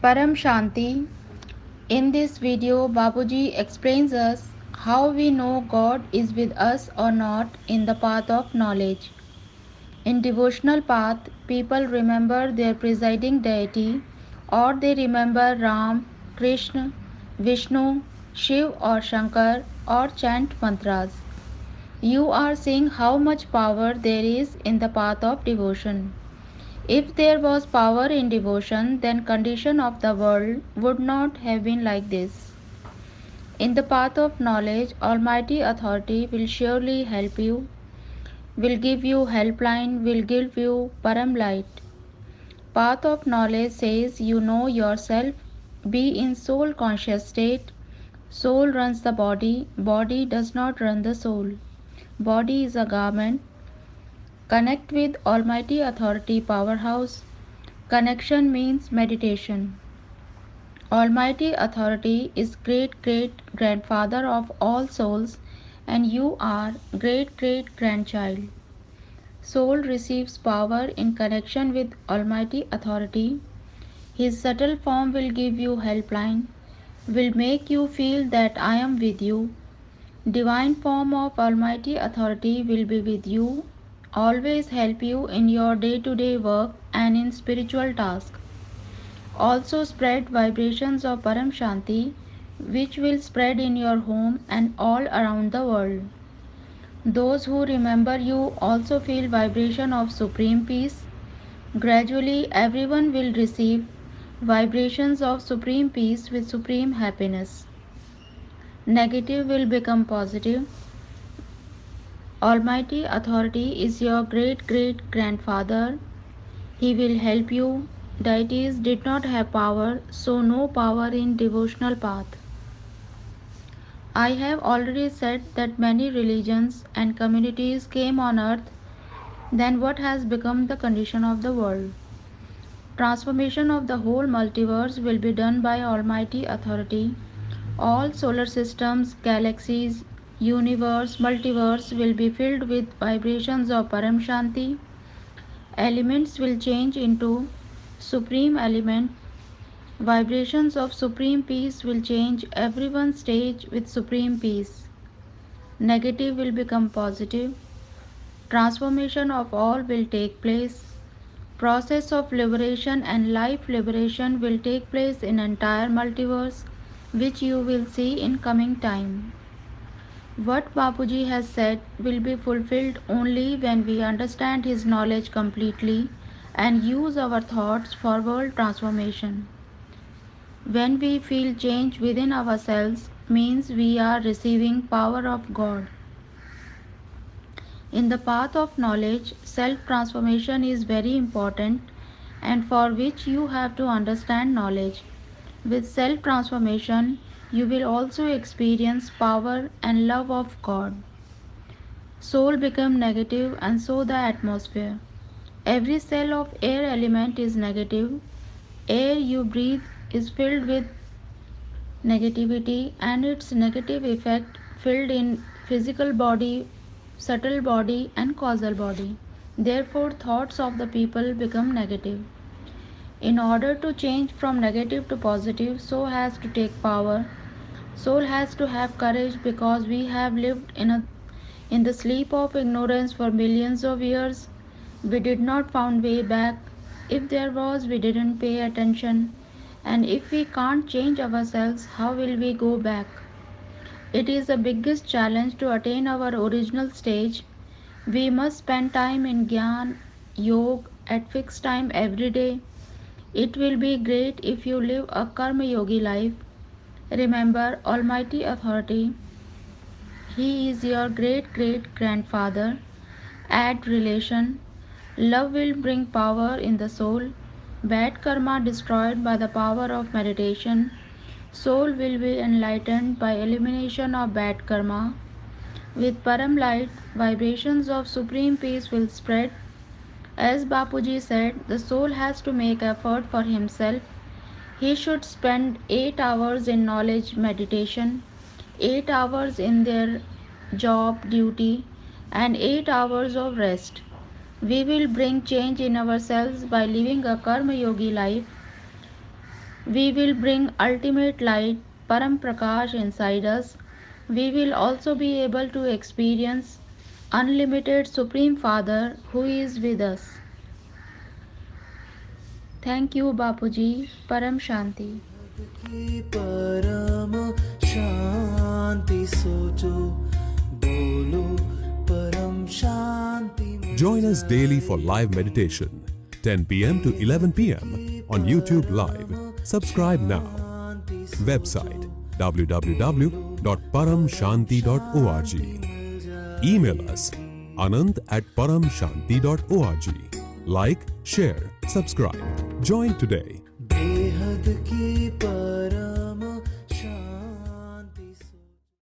Param Shanti. In this video, Babuji explains us how we know God is with us or not in the path of knowledge. In devotional path, people remember their presiding deity or they remember Ram, Krishna, Vishnu, Shiv or Shankar or chant mantras. You are seeing how much power there is in the path of devotion. If there was power in devotion, then condition of the world would not have been like this. In the path of knowledge, Almighty Authority will surely help you, will give you helpline, will give you param light. Path of knowledge says you know yourself, be in soul conscious state. Soul runs the body, body does not run the soul. Body is a garment. Connect with Almighty Authority Powerhouse. Connection means meditation. Almighty Authority is great great grandfather of all souls, and you are great great grandchild. Soul receives power in connection with Almighty Authority. His subtle form will give you helpline, will make you feel that I am with you. Divine form of Almighty Authority will be with you, always help you in your day to day work and in spiritual tasks. Also spread vibrations of Param Shanti, which will spread in your home and all around the world. Those who remember you also feel vibration of supreme peace. Gradually everyone will receive vibrations of supreme peace with supreme happiness. Negative will become positive. Almighty Authority is your great great grandfather. He will help you. Deities did not have power, so no power in devotional path. I have already said that many religions and communities came on earth, then what has become the condition of the world? Transformation of the whole multiverse will be done by Almighty Authority. All solar systems, galaxies, universe, multiverse will be filled with vibrations of Param Shanti. Elements will change into supreme element. Vibrations of supreme peace will change everyone's stage with supreme peace. Negative will become positive. Transformation of all will take place. Process of liberation and life liberation will take place in entire multiverse, which you will see in coming time. What Bapuji has said will be fulfilled only when we understand his knowledge completely and use our thoughts for world transformation. When we feel change within ourselves means we are receiving power of God. In the path of knowledge, self transformation is very important and for which you have to understand knowledge. With self transformation, you will also experience power and love of God. Soul become negative and so the atmosphere. Every cell of air element is negative. Air you breathe is filled with negativity and its negative effect filled in physical body, subtle body and causal body. Therefore thoughts of the people become negative. In order to change from negative to positive, soul has to take power. Soul has to have courage because we have lived in the sleep of ignorance for millions of years. We did not find way back. If there was, we didn't pay attention. And if we can't change ourselves, how will we go back? It is the biggest challenge to attain our original stage. We must spend time in Gyan, Yoga at fixed time every day. It will be great if you live a Karma Yogi life. Remember Almighty Authority. He is your great great grandfather. Add relation. Love will bring power in the soul. Bad karma destroyed by the power of meditation. Soul will be enlightened by elimination of bad karma. With Param light, vibrations of supreme peace will spread. As Bapuji said, the soul has to make effort for himself. He should spend 8 hours in knowledge meditation, 8 hours in their job duty, and 8 hours of rest. We will bring change in ourselves by living a Karma Yogi life. We will bring ultimate light, Param Prakash, inside us. We will also be able to experience unlimited Supreme Father who is with us. Thank you, Bapuji. Param Shanti. की परम शांति सोचो बोलो परम शांति Join us daily for live meditation, 10 p.m. to 11 p.m. on YouTube Live. Subscribe now. Website www.paramshanti.org. Email us anant@paramshanti.org. Like, share, subscribe. Join today. बेहद की